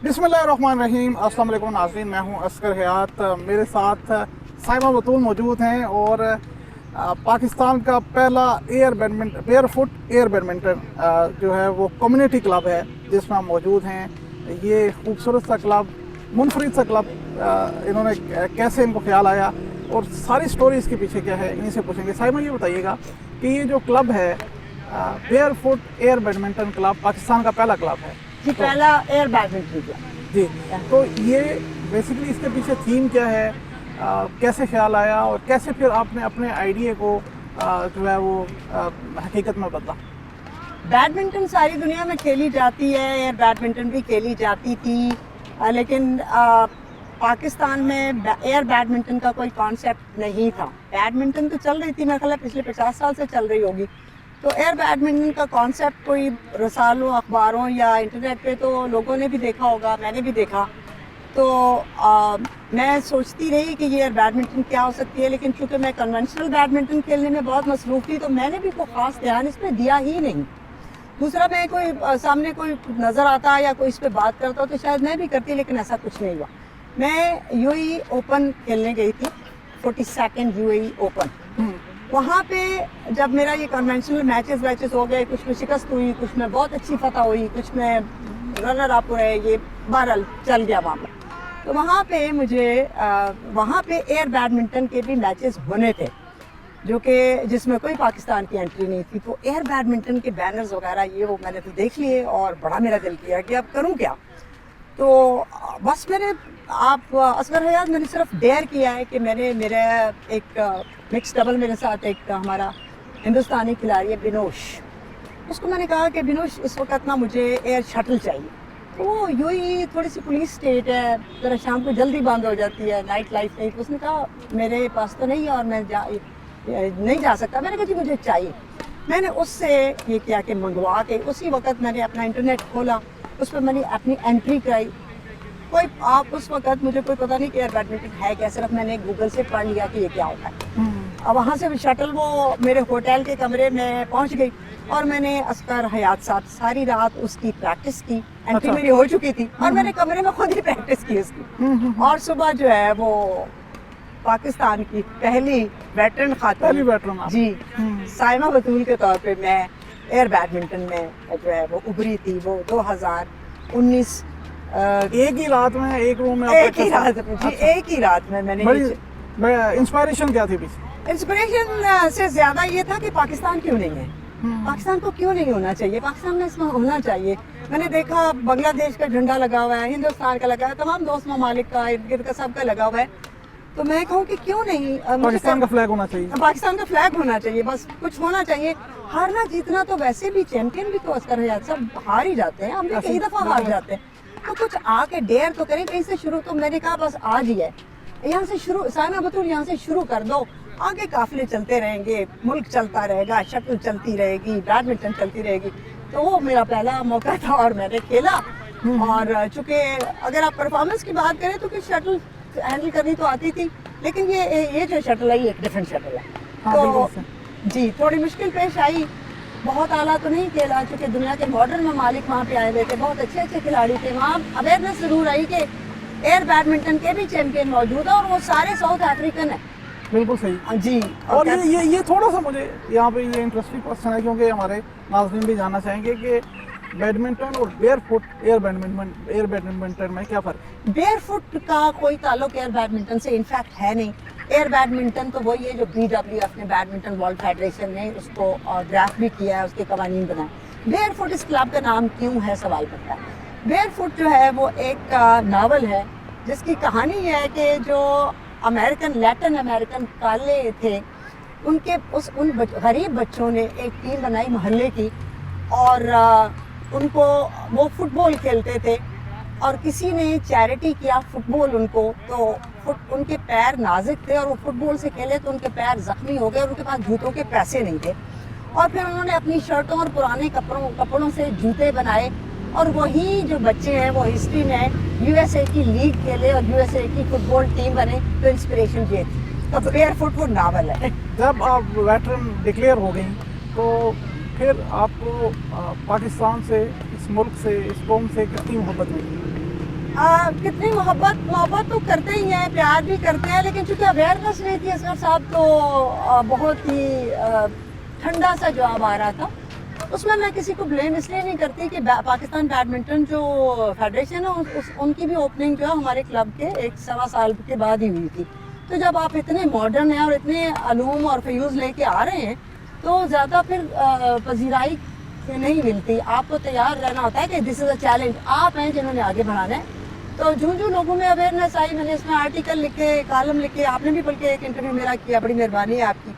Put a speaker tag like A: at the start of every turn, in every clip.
A: बिस्मिल्लाहिर्रहमानिर्रहीम। अस्सलाम वालेकुम नाज़रीन, मैं हूं अस्कर हयात। मेरे साथ साइमा बतूल मौजूद हैं और पाकिस्तान का पहला बेयरफुट एयर बैडमिंटन जो है वो कम्युनिटी क्लब है जिसमें हम मौजूद हैं। ये खूबसूरत सा क्लब, मुनफरिद सा क्लब, इन्होंने कैसे इनको ख्याल आया और सारी स्टोरी इसके पीछे क्या है, इन्हीं से पूछेंगे। साइमा, ये बताइएगा कि ये जो क्लब है barefoot air badminton club Pakistan का पहला क्लब है
B: जी, पहला एयर बैडमिंटन क्लब
A: जी, तो ये बेसिकली इसके पीछे थीम क्या है, कैसे ख्याल आया और कैसे फिर आपने अपने आइडिया को जो है वो हकीकत में बदला?
B: बैडमिंटन सारी दुनिया में खेली जाती है, एयर बैडमिंटन भी खेली जाती थी, लेकिन पाकिस्तान में एयर बैडमिंटन का कोई कॉन्सेप्ट नहीं था। बैडमिंटन तो चल रही थी, मेरे ख्याल है पिछले 50 साल से चल रही होगी। तो एयर बैडमिंटन का कॉन्सेप्ट कोई रसालों, अखबारों या इंटरनेट पे तो लोगों ने भी देखा होगा, मैंने भी देखा। तो मैं सोचती रही कि ये एयर बैडमिंटन क्या हो सकती है, लेकिन चूँकि मैं कन्वेंशनल बैडमिंटन खेलने में बहुत मसरूफ़ थी तो मैंने भी कोई ख़ास ध्यान इस पर दिया ही नहीं। दूसरा, मैं कोई सामने कोई नज़र आता या कोई इस पर बात करता तो शायद मैं भी करती, लेकिन ऐसा कुछ नहीं हुआ। मैं यूएई ओपन खेलने गई थी, 42nd यूएई ओपन। वहाँ पे जब मेरा ये कन्वेंशनल मैचेस हो गए, कुछ में शिकस्त हुई, कुछ में बहुत अच्छी फतह हुई, कुछ में रनर अप हुए, ये बहरहाल चल गया मामला। तो वहाँ पे मुझे वहाँ पे एयर बैडमिंटन के भी मैचेस होने थे जो कि जिसमें कोई पाकिस्तान की एंट्री नहीं थी। तो एयर बैडमिंटन के बैनर्स वगैरह ये वो मैंने तो देख लिए और बड़ा मेरा दिल किया कि अब करूँ क्या। तो बस आप असगर हयात, मैंने सिर्फ डेयर किया है कि मेरा एक मिक्स डबल मेरे साथ एक हमारा हिंदुस्तानी खिलाड़ी है बिनोश, उसको मैंने कहा कि बिनोश इस वक्त ना मुझे एयर शटल चाहिए। तो वो यूं थोड़ी सी पुलिस स्टेट है, ज़रा शाम को जल्दी बंद हो जाती है, नाइट लाइफ नहीं। तो उसने कहा मेरे पास तो नहीं है और मैं नहीं जा सकता। मैंने कहा जी मुझे चाहिए। मैंने उससे ये किया कि मंगवा के उसी वक्त मैंने अपना इंटरनेट खोला, उस पर मैंने अपनी एंट्री कराई। आप उस वक्त मुझे कोई पता नहीं कि एयर बैडमिंटन है क्या, सिर्फ मैंने गूगल से पढ़ लिया कि ये क्या होता है। अब वहाँ से शटल वो मेरे होटल के कमरे में पहुँच गई और मैंने अस्कर हयात साथ सारी रात उसकी प्रैक्टिस की। एंट्री मेरी हो चुकी थी और मैंने कमरे में खुद ही प्रैक्टिस की उसकी। और सुबह जो है वो पाकिस्तान की पहली वेटरन खातून जी साइमा बतूल के तौर पे मैं एयर बैडमिंटन में जो है वो उभरी थी। वो 2019
A: एक ही रात में, एक रूम में,
B: एक ही रात में मैंने।
A: इंस्पिरेशन क्या थी?
B: इंस्पिरेशन से ज्यादा ये था कि पाकिस्तान क्यों नहीं है, पाकिस्तान को क्यों नहीं होना चाहिए, पाकिस्तान में इसमें होना चाहिए। मैंने देखा बांग्लादेश का झंडा लगा हुआ है, हिंदुस्तान का लगा है, तमाम दोस्त ममालिक का, इर्द गिर्द का सबका लगा हुआ है। तो मैं कहूँ कि क्यों नहीं
A: पाकिस्तान का फ्लैग होना चाहिए,
B: पाकिस्तान का फ्लैग होना चाहिए, बस कुछ होना चाहिए। हारना जीतना तो वैसे भी चैंपियन भी तो असर है, सब हार ही जाते हैं, हम भी कई दफा हार जाते हैं। तो कुछ आके डेयर तो करें कहीं से शुरू। तो मैंने कहा बस आज ही है, यहाँ से शुरू, साइमा बतूल यहाँ से शुरू कर दो, आगे काफिले चलते रहेंगे, मुल्क चलता रहेगा, शटल चलती रहेगी, बैडमिंटन चलती रहेगी। तो वो मेरा पहला मौका था और मैंने खेला। और चूंकि अगर आप परफॉर्मेंस की बात करें तो कि शटल हैंडल करनी तो आती थी, लेकिन ये जो शटल है ये एक डिफरेंट शटल है। तो जी थोड़ी मुश्किल पेश आई, बहुत आला तो नहीं खेला क्योंकि दुनिया के मॉडर्न ममालिक वहाँ पे आए हुए थे, बहुत अच्छे अच्छे खिलाड़ी थे। वहाँ अवेयरनेस जरूर आई कि एयर बैडमिंटन के भी चैंपियन मौजूद है और वो सारे साउथ अफ्रीकन है।
A: बिल्कुल सही
B: जी।
A: और ये थोड़ा सा मुझे यहाँ पे ये इंटरेस्टिंग क्वेश्चन है क्योंकि हमारे नाज़रीन भी जानना चाहेंगे कि बैडमिंटन और बेयरफुट एयर बैडमिंटन में क्या फ़र्क है?
B: बेयरफुट का कोई ताल्लुक एयर बैडमिंटन से इनफैक्ट है नहीं। एयर बैडमिंटन तो वही है जो BWF ने, बैडमिंटन वर्ल्ड फेडरेशन ने उसको ड्राफ्ट भी किया है, उसके कवानीन बनाए। बेयरफुट इस क्लब का नाम क्यों है सवाल बनता है। बेयरफुट जो है वो एक नावल है जिसकी कहानी ये है कि जो लैटिन अमेरिकन काले थे उन गरीब बच्चों ने एक टीम बनाई मोहल्ले की और उनको वो फुटबॉल खेलते थे और किसी ने चैरिटी किया फुटबॉल उनको, तो उनके पैर नाजुक थे और वो फुटबॉल से खेले तो उनके पैर जख्मी हो गए और उनके पास जूतों के पैसे नहीं थे। और फिर उन्होंने अपनी शर्टों और पुराने कपड़ों से जूते बनाए और वही जो बच्चे हैं वो हिस्ट्री में USA की लीग खेले और USA की फुटबॉल टीम बने। तो इंस्पिरेशन ये थी। तो बेयरफुट वो नावल है।
A: जब आप वेटरन डिक्लेयर हो गई तो फिर आपको पाकिस्तान से, इस मुल्क से, इस कौम से कितनी मोहब्बत हुई?
B: कितनी मोहब्बत तो करते ही हैं, प्यार भी करते हैं, लेकिन चूंकि अवेयरनेस नहीं थी असगर साहब, तो बहुत ही ठंडा सा जवाब आ रहा था। उसमें मैं किसी को ब्लेम इसलिए नहीं करती कि पाकिस्तान बैडमिंटन जो फेडरेशन है उनकी भी ओपनिंग जो है हमारे क्लब के 1-1.25 साल के बाद ही हुई थी। तो जब आप इतने मॉडर्न हैं और इतने अलूम और फ्यूज़ लेके आ रहे हैं तो ज़्यादा फिर पजीराई नहीं मिलती। आपको तैयार रहना होता है कि दिस इज़ अ चैलेंज, आप हैं जिन्होंने आगे बढ़ाना है। तो जो लोगों में अवेयरनेस आई, मैंने इसमें आर्टिकल लिखे, कॉलम लिखे, आपने भी बल्कि एक इंटरव्यू मेरा किया, बड़ी मेहरबानी है आपकी।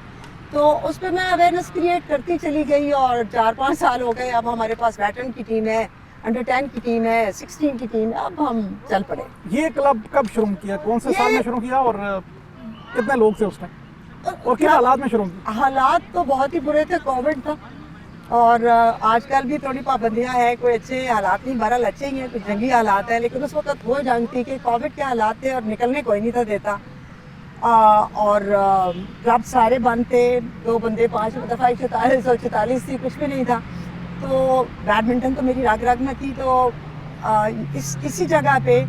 B: तो उस पर मैं अवेयरनेस क्रिएट करती चली गई और 4-5 साल हो गए। अब हमारे पास वेटरन की टीम है, अंडर 10 की टीम है, 16 की टीम है, अब हम चल पड़े।
A: ये क्लब कब शुरू किया, कौन से साल में शुरू किया और कितने लोग थे उस टाइम और किन हालात में शुरू किया?
B: हालात तो बहुत ही बुरे थे, कोविड था और आजकल भी थोड़ी पाबंदियां हैं, कोई अच्छे हालात नहीं, बहरहाल अच्छे ही हैं, कुछ जंगी हालात हैं, लेकिन उस वक्त वो जानती कि कोविड के हालात थे और निकलने कोई नहीं था देता। और क्लब सारे बंद थे, 2 बंदे 5 दफ़ा 144 थी, कुछ भी नहीं था। तो बैडमिंटन तो मेरी रग में थी। तो इसी जगह पे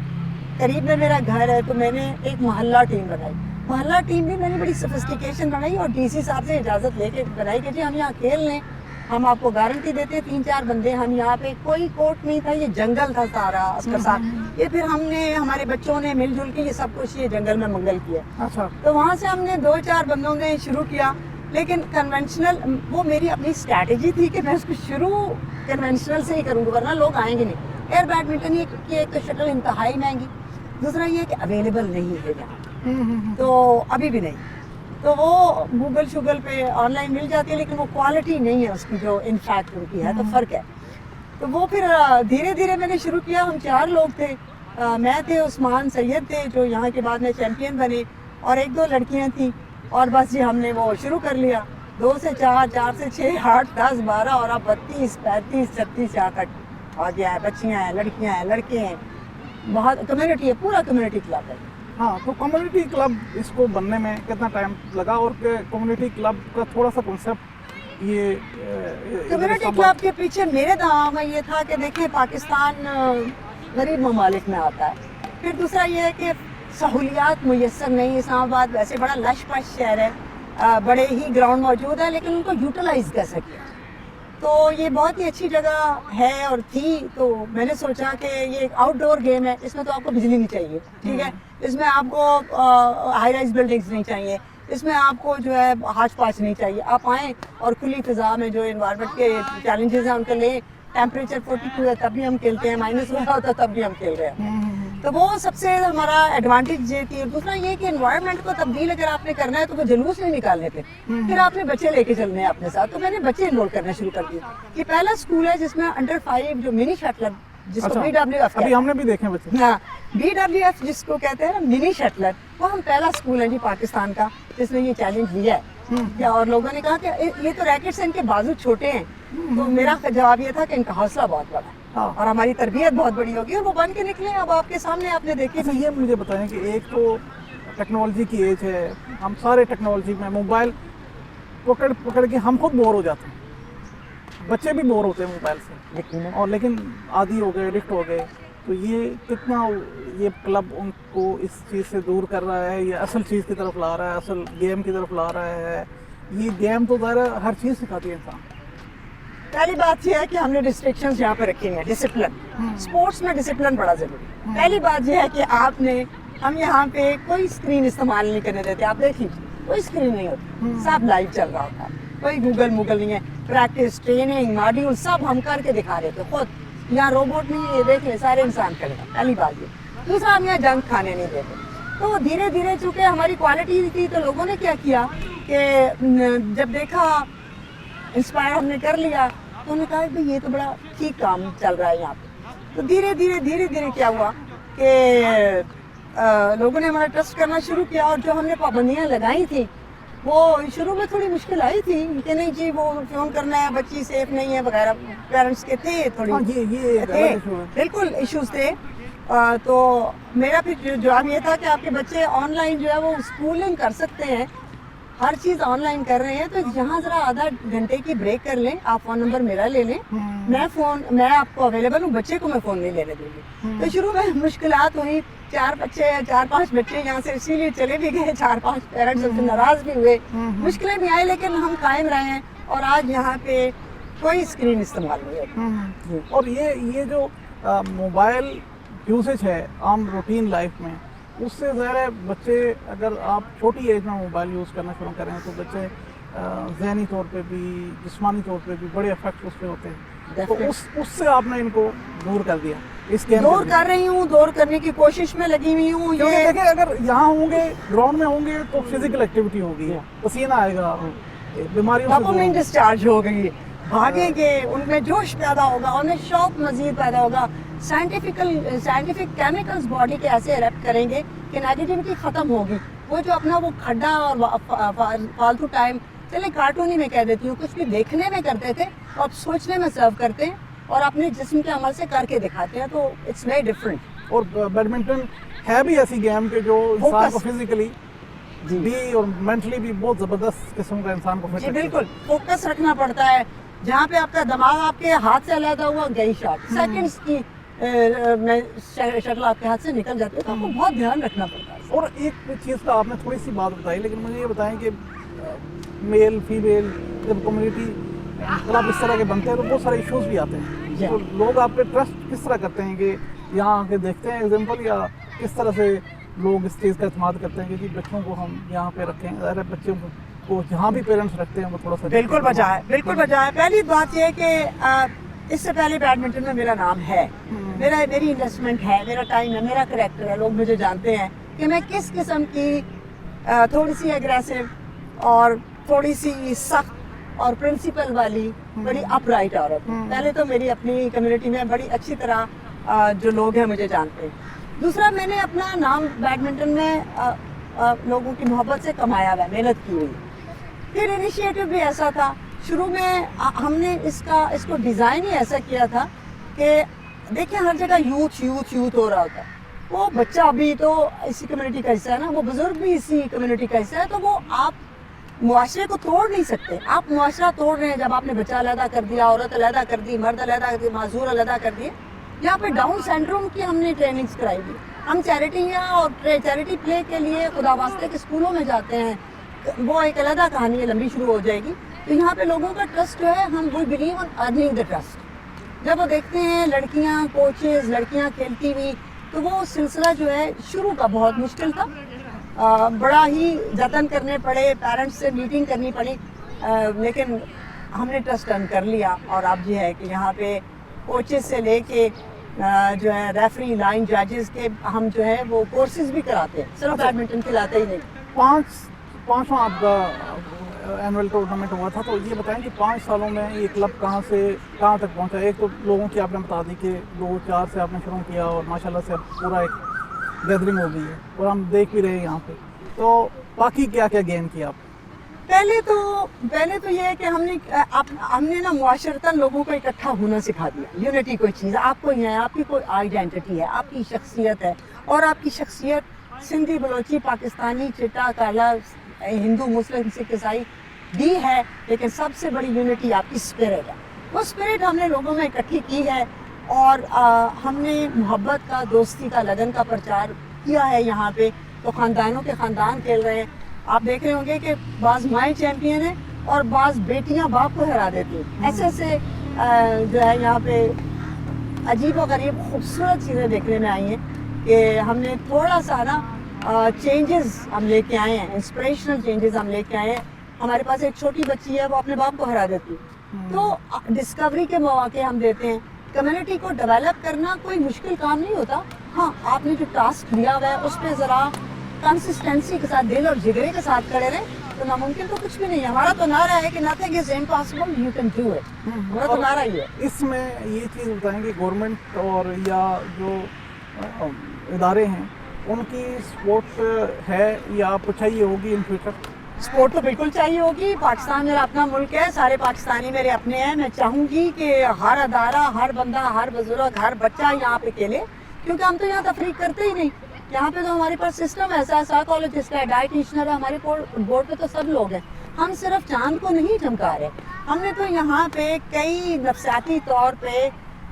B: करीब में मेरा घर है, तो मैंने एक मोहल्ला टीम बनाई। मोहल्ला टीम भी मैंने बड़ी सोफिस्टिकेशन बनाई और डीसी साहब से इजाज़त लेके बनाई कि जी हम यहाँ खेल लें, हम आपको गारंटी देते हैं 3-4 बंदे। हम यहाँ पे कोई कोर्ट नहीं था, ये जंगल था सारा असकर साहब। ये फिर हमने हमारे बच्चों ने मिलजुल के ये सब कुछ ये जंगल में मंगल किया।
A: अच्छा।
B: तो वहाँ से हमने 2-4 बंदों ने शुरू किया, लेकिन कन्वेंशनल वो मेरी अपनी स्ट्रैटेजी थी कि मैं उसको शुरू कन्वेंशनल से ही करूँगा, वरना लोग आएंगे नहीं। एयर बैडमिंटन ये कि एक तो शटल इंतहाई महंगी, दूसरा ये कि अवेलेबल नहीं है यहाँ, तो अभी भी नहीं। तो वो गूगल शूगल पे ऑनलाइन मिल जाती है, लेकिन वो क्वालिटी नहीं है उसकी जो इनफैक्ट उनकी है, तो फ़र्क है। तो वो फिर धीरे धीरे मैंने शुरू किया। हम 4 लोग थे, मैं थे, उस्मान सैयद थे जो यहाँ के बाद में चैम्पियन बने, और 1-2 लड़कियाँ थी, और बस जी हमने वो शुरू कर लिया। 2 से 4, 4 से 6, 8, 10, 12 और अब 32, 35, 36 यहाँ तक आ गया है। बच्चियाँ हैं, लड़कियाँ हैं, लड़के हैं, बहुत कम्युनिटी है, पूरा कम्युनिटी क्लब है।
A: हाँ, तो कम्युनिटी क्लब इसको बनने में कितना टाइम लगा और कम्युनिटी क्लब का थोड़ा सा कॉन्सेप्ट ये
B: कम्युनिटी क्लब के पीछे मेरे दिमाग में ये था कि देखिए पाकिस्तान गरीब ममालिक में आता है, फिर दूसरा ये है कि सहूलियात मुयसर नहीं। इस्लामाबाद वैसे बड़ा लश पश शहर है, बड़े ही ग्राउंड मौजूद है, लेकिन उनको यूटिलाइज कैसे किया। तो ये बहुत ही अच्छी जगह है और थी। तो मैंने सोचा कि ये एक आउटडोर गेम है, इसमें तो आपको बिजली नहीं चाहिए, ठीक है, इसमें आपको हाई राइज बिल्डिंग्स नहीं चाहिए, इसमें आपको जो है हाच पाच नहीं चाहिए। आप आएँ और खुली फिजा में जो इन्वायरमेंट के चैलेंजेस हैं उनके लिए, टेम्परेचर 42 है तब भी हम खेलते हैं, माइनस हुआ होता तब भी हम खेल रहे हैं। तो वो सबसे हमारा एडवांटेज ये थी। दूसरा ये कि एनवायरनमेंट को तब्दील अगर आपने करना है तो वो जुलूस नहीं निकालने थे, फिर आपने बच्चे लेके चलने हैं अपने साथ। तो मैंने बच्चे इन्वॉल्व करना शुरू कर दिया। ये पहला स्कूल है जिसमें अंडर 5 जो मिनी शटलर, जिसको BWF
A: अभी हमने भी देखे बच्चे,
B: हाँ BWF जिसको कहते हैं ना, मिनी शटलर, वो हम पहला स्कूल है जी पाकिस्तान का जिसने ये चैलेंज लिया है। और लोगों ने कहा कि ये तो रैकेट्स हैं, इनके बाजू छोटे हैं। तो मेरा जवाब ये था कि इनका हौसला बहुत बड़ा है और हमारी तरबियत बहुत बड़ी होगी, और वो बन के निकले। अब आपके सामने आपने देखे।
A: अच्छा, ये मुझे बताएं कि एक तो टेक्नोलॉजी की एज है, हम सारे टेक्नोलॉजी में मोबाइल पकड़ के हम खुद बोर हो जाते हैं, बच्चे भी बोर होते हैं मोबाइल से, और लेकिन आदी हो गए, एडिक्ट हो गए। तो ये कितना ये क्लब उनको इस चीज़ से दूर कर रहा है, ये असल चीज़ की तरफ ला रहा है, असल गेम की तरफ ला रहा है। ये गेम तो ज़रा हर चीज़ सिखाती है इंसान।
B: पहली बात यह है कि हमने रिस्ट्रिक्शंस यहाँ पे रखी हैं, डिसिप्लिन। स्पोर्ट्स में डिसिप्लिन बड़ा जरूरी है। पहली बात यह है कि हम यहाँ पे कोई स्क्रीन इस्तेमाल नहीं करने देते। आप देख लीजिए, कोई स्क्रीन नहीं होती, सब लाइव चल रहा होता है, कोई गूगल नहीं है। प्रैक्टिस, ट्रेनिंग, मॉड्यूल सब हम करके दिखा रहे थे खुद। यहाँ रोबोट नहीं है, ये देख ले, सारे इंसान करेगा। पहली बात ये। दूसरा, हम यहाँ जंक खाने नहीं देते। तो धीरे धीरे चूँकि हमारी क्वालिटी थी, तो लोगों ने क्या किया कि जब देखा इंस्पायर हमने कर लिया, तो उन्होंने कहा भाई ये तो बड़ा ठीक काम चल रहा है यहाँ पे। तो धीरे धीरे क्या हुआ कि लोगों ने हमारा ट्रस्ट करना शुरू किया। और जो हमने पाबंदियाँ लगाई थी, वो शुरू में थोड़ी मुश्किल आई थी कि नहीं जी वो फ़ोन करना है, बच्ची सेफ नहीं है वगैरह, पेरेंट्स के थे थोड़ी।
A: हाँ, ये
B: थे, बिल्कुल इश्यूज थे। तो मेरा फिर जवाब ये था कि आपके बच्चे ऑनलाइन जो है वो स्कूलिंग कर सकते हैं, ہر چیز آن لائن کر رہے ہیں, تو یہاں ذرا آدھا گھنٹے کی بریک کر لیں, آپ فون نمبر میرا لے لیں, میں آپ کو اویلیبل ہوں, بچے کو میں فون نہیں لینے دوں گی. تو شروع میں مشکلات ہوئی, 4-5 بچے یہاں سے اسی لیے چلے بھی گئے, 4-5 پیرنٹس سے ناراض بھی ہوئے, مشکلیں بھی آئی, لیکن ہم قائم رہے ہیں اور آج یہاں پہ کوئی اسکرین استعمال نہیں ہے.
A: اور یہ جو موبائل یوزیج ہے عام روٹین لائف میں, اس سے ظاہر ہے بچے, اگر آپ چھوٹی ایج میں موبائل یوز کرنا شروع کریں تو بچے ذہنی طور پہ بھی جسمانی طور پہ بھی بڑے افیکٹ اس پہ ہوتے ہیں. تو اس سے آپ نے ان کو دور کر دیا, اس کے
B: دور کر رہی ہوں, دور کرنے کی کوشش میں لگی ہوئی ہوں.
A: یہ دیکھیں اگر یہاں ہوں گے, گراؤنڈ میں ہوں گے تو فزیکل ایکٹیویٹی ہوگی, پسینہ آئے گا, بیماریوں سے
B: ڈسچارج ہو گئی, بھاگیں گے, ان میں جوش پیدا ہوگا, ان میں شوق مزید پیدا ہوگا, سائنٹیفک کیمیکلز باڈی کے ایسے اریپٹ کریں گے کہ نیگیٹیوٹی ختم ہوگی. وہ جو اپنا وہ کھڈا اور فالتو ٹائم, چلے کارٹون ہی میں کہہ دیتی ہوں, کچھ بھی دیکھنے میں کرتے تھے اور سوچنے میں سرو کرتے ہیں اور اپنے جسم کے عمل سے کر کے دکھاتے ہیں, تو اٹس ویری ڈفرینٹ.
A: اور بیڈمنٹن ہے بھی ایسی گیم کہ جو انسان کو فزیکلی بھی اور مینٹلی بھی بہت زبردست قسم کا انسان کو
B: جی بالکل فوکس رکھنا پڑتا ہے. جہاں پہ آپ کا دماغ آپ کے ہاتھ سے علیحدہ ہوا, گئی شاٹ سیکنڈز کی شٹل آپ کے ہاتھ سے نکل جاتی ہے, تو آپ کو بہت دھیان رکھنا پڑتا ہے.
A: اور ایک چیز کا آپ نے تھوڑی سی بات بتائی, لیکن مجھے یہ بتائیں کہ میل فیمیل جب کمیونٹی کلب اس طرح کے بنتے ہیں تو بہت سارے ایشوز بھی آتے ہیں. تو لوگ آپ پہ ٹرسٹ کس طرح کرتے ہیں کہ یہاں آ کے دیکھتے ہیں ایگزامپل, یا کس طرح سے لوگ اس چیز کا اعتماد کرتے ہیں کہ جی بچوں کو ہم یہاں پہ رکھیں؟ ظاہر ہے بچوں کو جہاں بھی پیرنٹس رکھتے ہیں وہ تھوڑا سا
B: بالکل بجائے. پہلی بات یہ کہ اس سے پہلے بیڈمنٹن میں میرا نام ہے, میری انویسٹمنٹ ہے, میرا ٹائم ہے, میرا کریکٹر ہے, لوگ مجھے جانتے ہیں کہ میں کس قسم کی تھوڑی سی اگریسو اور تھوڑی سی سخت اور پرنسپل والی بڑی اپ رائٹ عورت ہوں. پہلے تو میری اپنی کمیونٹی میں بڑی اچھی طرح جو لوگ ہیں مجھے جانتے ہیں. دوسرا, میں نے اپنا نام بیڈمنٹن میں لوگوں کی محبت سے کمایا ہوا ہے, محنت کی ہوئی. پھر انیشیٹو بھی ایسا تھا, شروع میں ہم نے اس کو ڈیزائن ہی ایسا کیا تھا کہ دیکھیں ہر جگہ یوتھ ہو رہا ہوتا ہے. وہ بچہ بھی تو اسی کمیونٹی کا حصہ ہے نا, وہ بزرگ بھی اسی کمیونٹی کا حصہ ہے, تو وہ آپ معاشرے کو توڑ نہیں سکتے. آپ معاشرہ توڑ رہے ہیں جب آپ نے بچہ علیحدہ کر دیا, عورت علیحدہ کر دی, مرد علیحدہ کر دی, معذور علیحدہ کر دیے. یہاں پہ ڈاؤن سینڈروم کی ہم نے ٹریننگز کرائی دی. ہم چیریٹیاں اور چیریٹی پلے کے لیے خدا واسطے کے اسکولوں میں جاتے ہیں, وہ ایک علیحدہ کہانی ہے, لمبی شروع ہو جائے گی. تو یہاں پہ لوگوں کا ٹرسٹ جو ہے, ہم we believe in earning the trust. جب وہ دیکھتے ہیں لڑکیاں کوچز, لڑکیاں کھیلتی ہوئی, تو وہ سلسلہ جو ہے شروع کا بہت مشکل تھا, بڑا ہی جتن کرنے پڑے, پیرنٹس سے میٹنگ کرنی پڑی, لیکن ہم نے ٹرسٹ ارن کر لیا. اور اب یہ ہے کہ یہاں پہ کوچز سے لے کے جو ہے ریفری, لائن ججز کے ہم جو ہے وہ کورسز بھی کراتے ہیں, صرف بیڈمنٹن کھلاتے ہی نہیں.
A: پانچواں آپ کا اینول ٹورنامنٹ ہوا تھا, تو یہ بتائیں کہ 5 سالوں میں یہ کلب کہاں سے کہاں تک پہنچا؟ ایک تو لوگوں کی آپ نے بتا دی کہ 2-4 سے آپ نے شروع کیا اور ماشاءاللہ سے اب پورا ایک گیدرنگ ہو گئی ہے اور ہم دیکھ بھی رہے ہیں یہاں پہ. تو باقی کیا گین کیا آپ؟
B: پہلے تو یہ ہے کہ ہم نے نا معاشرتاً لوگوں کو اکٹھا ہونا سکھا دیا. یونٹی کوئی چیز آپ کو ہی ہے, آپ کی کوئی آئیڈینٹی ہے, آپ کی شخصیت ہے, اور آپ کی شخصیت سندھی, بلوچی, پاکستانی, چٹا, کالا, ہندو, مسلم, سکھ, عیسائی بھی ہے, لیکن سب سے بڑی یونٹی آپ کی اسپرٹ ہے. وہ اسپرٹ ہم نے لوگوں میں اکٹھی کی ہے, اور ہم نے محبت کا, دوستی کا, لگن کا پرچار کیا ہے یہاں پہ. تو خاندانوں کے خاندان کھیل رہے ہیں. آپ دیکھ رہے ہوں گے کہ بعض مائیں چیمپئن ہیں اور بعض بیٹیاں باپ کو ہرا دیتی ہیں. ایسے جو ہے یہاں پہ عجیب و غریب خوبصورت چیزیں دیکھنے میں آئی ہیں کہ ہم نے تھوڑا سا نا چینجز ہم لے کے آئے ہیں, انسپریشنل چینجز ہم لے کے آئے ہیں. ہمارے پاس ایک چھوٹی بچی ہے, وہ اپنے باپ کو ہرا دیتی ہے. تو ڈسکوری کے مواقع ہم دیتے ہیں. کمیونٹی کو ڈیولپ کرنا کوئی مشکل کام نہیں ہوتا. ہاں, آپ نے جو ٹاسک دیا ہوا ہے اس پہ ذرا کنسسٹنسی کے ساتھ, دل اور جگرے کے ساتھ کھڑے رہیں, تو ناممکن تو کچھ بھی نہیں ہے. ہمارا تو نعرہ ہے کہ nothing is impossible, you can do it. ہمارا تو نعرہ ہی ہے.
A: اس میں یہ چیز بتائیں کہ گورنمنٹ اور یا جو ادارے ہیں ان کی سپورٹ ہے یا آپ کو چاہیے ہوگی ان فیوچر؟
B: سپورٹ تو بالکل چاہیے ہوگی. پاکستان میرا اپنا ملک ہے, سارے پاکستانی میرے اپنے ہیں. میں چاہوں گی کہ ہر ادارہ, ہر بندہ, ہر بزرگ, ہر بچہ یہاں پہ کھیلے, کیونکہ ہم تو یہاں تفریق کرتے ہی نہیں. यहाँ पे तो हमारे पास सिस्टम ऐसा है, साइकोलॉजिस्ट है, डाइटिशियन है, हमारे बोर्ड पे तो सब लोग हैं। हम सिर्फ चांद को नहीं चमका रहे, हमने तो यहाँ पे कई नफसियाती तौर पे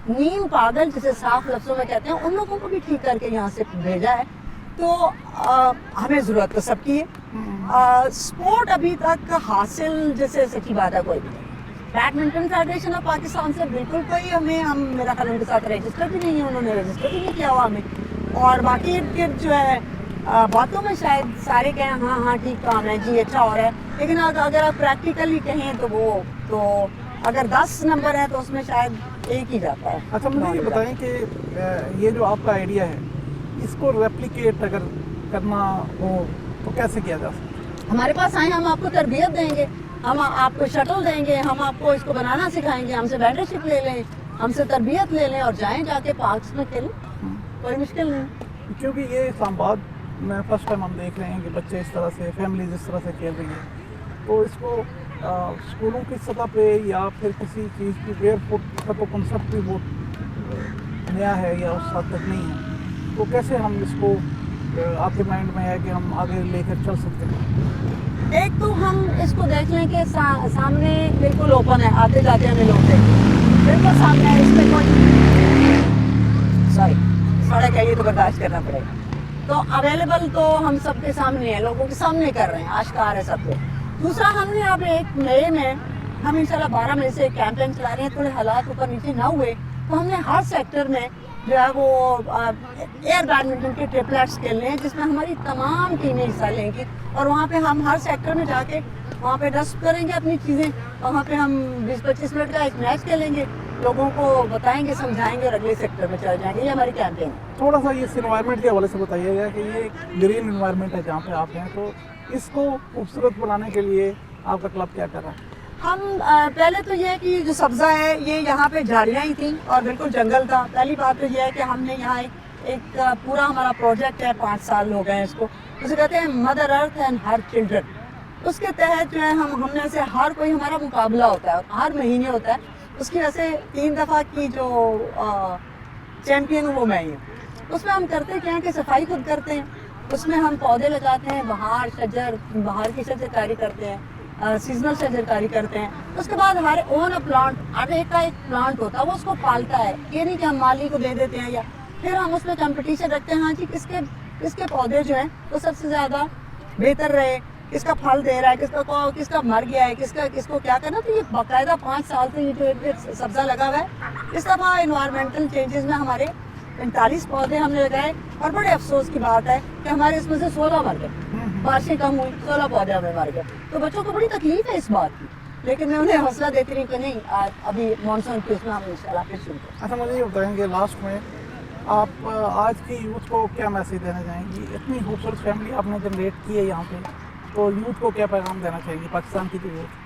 B: नीम पागल जिसे साफ लफ्जों में कहते हैं, उन लोगों को भी ठीक करके यहाँ से भेजा है। तो हमें ज़रूरत तो सबकी है। स्पोर्ट अभी तक हासिल जैसे सच्ची बात है कोई भी नहीं। बैडमिंटन फेडरेशन ऑफ पाकिस्तान से बिल्कुल कोई हम मेरा ख्याल उनके साथ रजिस्टर भी नहीं है, उन्होंने रजिस्टर भी नहीं किया हुआ हमें। और बाकी इर्द जो है बातों में शायद सारे कहें हाँ हाँ ठीक काम है जी, अच्छा हो रहा है, लेकिन अगर आप प्रैक्टिकली कहें तो वो तो अगर 10 नंबर है तो उसमें शायद एक ही जाता है।
A: अच्छा, मुझे ये बताएं कि ये जो आपका आइडिया है इसको रेप्लिकेट अगर करना हो तो कैसे किया जा सकता है?
B: हमारे पास आए, हम आपको तरबियत देंगे, हम आपको शटल देंगे, हम आपको इसको बनाना सिखाएंगे, हमसे मेंटरशिप ले लें, हमसे तरबियत ले लें और जाएं जाके पार्क्स में खेलें, कोई मुश्किल नहीं।
A: क्योंकि ये इस्लामाबाद में फर्स्ट टाइम हम देख रहे हैं कि बच्चे इस तरह से, फैमिलीज इस तरह से खेल रही हैं, तो इसको स्कूलों की सतह पे या फिर किसी चीज़ की बेयरफुट का तो कंसेप्ट भी बहुत नया है या उस हद तक नहीं है, तो कैसे हम इसको आपके माइंड में है कि हम आगे लेकर चल सकते हैं?
B: एक तो हम इसको देख लें कि सामने बिल्कुल ओपन है, आते जाते हमें लोग देखें, बिल्कुल सामने है, इसमें कोई सॉरी सड़क है, ये तो बर्दाश्त करना पड़ेगा। तो अवेलेबल तो हम सबके सामने है, लोगों के सामने कर रहे हैं, आश्कार है सबको। दूसरा, हमने अब एक मई में हम इंशाल्लाह 12 मई से कैंपेन चला रहे हैं, थोड़े हालात ऊपर नीचे ना हुए तो हमने हर सेक्टर में जो है वो एयर बैडमिंटन के ट्रिपलेट्स खेलने हैं, जिसमें हमारी तमाम टीमें हिस्सा लेंगी और वहाँ पे हम हर सेक्टर में जाके वहाँ पे डस्ट करेंगे अपनी चीज़ें, वहाँ पे हम 20-25 मिनट का एक मैच खेलेंगे, लोगों को बताएंगे, समझाएंगे और अगले सेक्टर में चले जाएंगे। ये हमारी कैंपेन है।
A: थोड़ा सा इस इन्वायरमेंट के हवाले से बताइएगा कि ये ग्रीन इन्वायरमेंट है जहाँ पे आप हैं, तो इसको खूबसूरत बनाने के लिए आपका क्लब क्या कर रहा है?
B: हम पहले तो ये है कि जो सब्ज़ा है ये यहाँ पे झाड़ियाँ ही थी और बिल्कुल जंगल था। पहली बात तो ये है कि हमने यहाँ एक पूरा हमारा प्रोजेक्ट है, 5 साल हो गए हैं इसको, उसे कहते हैं mother earth and her children. उसके तहत जो है हमने से हर कोई हमारा मुकाबला होता है, हर महीने होता है, उसकी वजह से 3 दफ़ा की जो चैम्पियन वो मैं ही हूँ। उसमें हम करते क्या है कि सफाई खुद करते हैं, उसमें हम पौधे लगाते हैं, बाहर की शजरकारी करते हैं, सीजनल शजरकारी करते हैं। उसके बाद हमारे ओन प्लांट, हर एक का एक प्लांट होता है, वो उसको पालता है, ये नहीं कि हम माली को दे देते हैं। या फिर हम उसमें कंपटीशन रखते हैं, हाँ जी किसके पौधे जो हैं वो सबसे ज़्यादा बेहतर रहे, किसका फल दे रहा है, किसका मर गया है, किसको क्या करना। तो ये बाकायदा 5 साल से ये जो सब्ज़ा लगा हुआ है। इस दफ़ा इन्वायरमेंटल चेंजेस में हमारे 45 पौधे हमने लगाए और बड़े अफसोस की बात है कि हमारे इसमें से 16 मर गए, बारिशें कम हुई, 16 पौधे हमें मर गए। तो बच्चों को बड़ी तकलीफ है इस बात की, लेकिन मैं उन्हें हौसला देती रही कि नहीं, अभी मानसून के उसमें हम इंशाल्लाह फिर शुरू करें।
A: अच्छा, मुझे ये बताएंगे लास्ट में आप आज की यूथ को क्या मैसेज देना चाहेंगी? इतनी खूबसूरत फैमिली आपने जनरेट की है यहाँ पे, तो यूथ को क्या पैगाम देना चाहेंगी, पाकिस्तान की जो यूथ?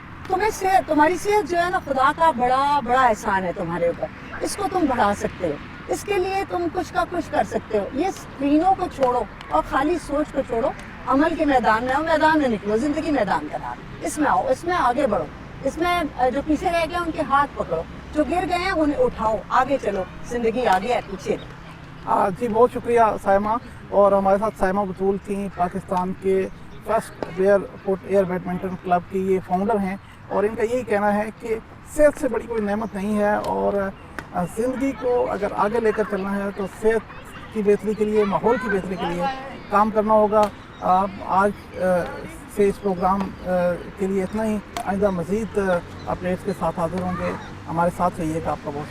B: तुम्हारी सेहत जो है ना, खुदा का बड़ा एहसान है तुम्हारे ऊपर, इसको तुम बढ़ा सकते हो, इसके लिए तुम कुछ का कुछ कर सकते हो। ये स्क्रीनों को छोड़ो और खाली सोच को छोड़ो, अमल के मैदान में आओ, मैदान में निकलो, जिंदगी मैदान का नाम, इसमें आओ, इसमें आगे बढ़ो, इसमें जो पीछे रह गए उनके हाथ पकड़ो, जो गिर गए हैं उन्हें उठाओ, आगे चलो, जिंदगी आगे है, पीछे
A: जी बहुत शुक्रिया साइमा। और हमारे साथ साइमा बतूल थी, पाकिस्तान के first barefoot air badminton club की ये फाउंडर हैं, और इनका यही कहना है कि सेहत से बड़ी कोई नेमत नहीं है, और ज़िंदगी को अगर आगे लेकर चलना है तो सेहत की बेहतरी के लिए, माहौल की बेहतरी के लिए काम करना होगा। आज से इस प्रोग्राम के लिए इतना ही। आइंदा मज़ीद अपडेट्स के साथ हाजिर होंगे, हमारे साथ रहिएगा। आपका बहुत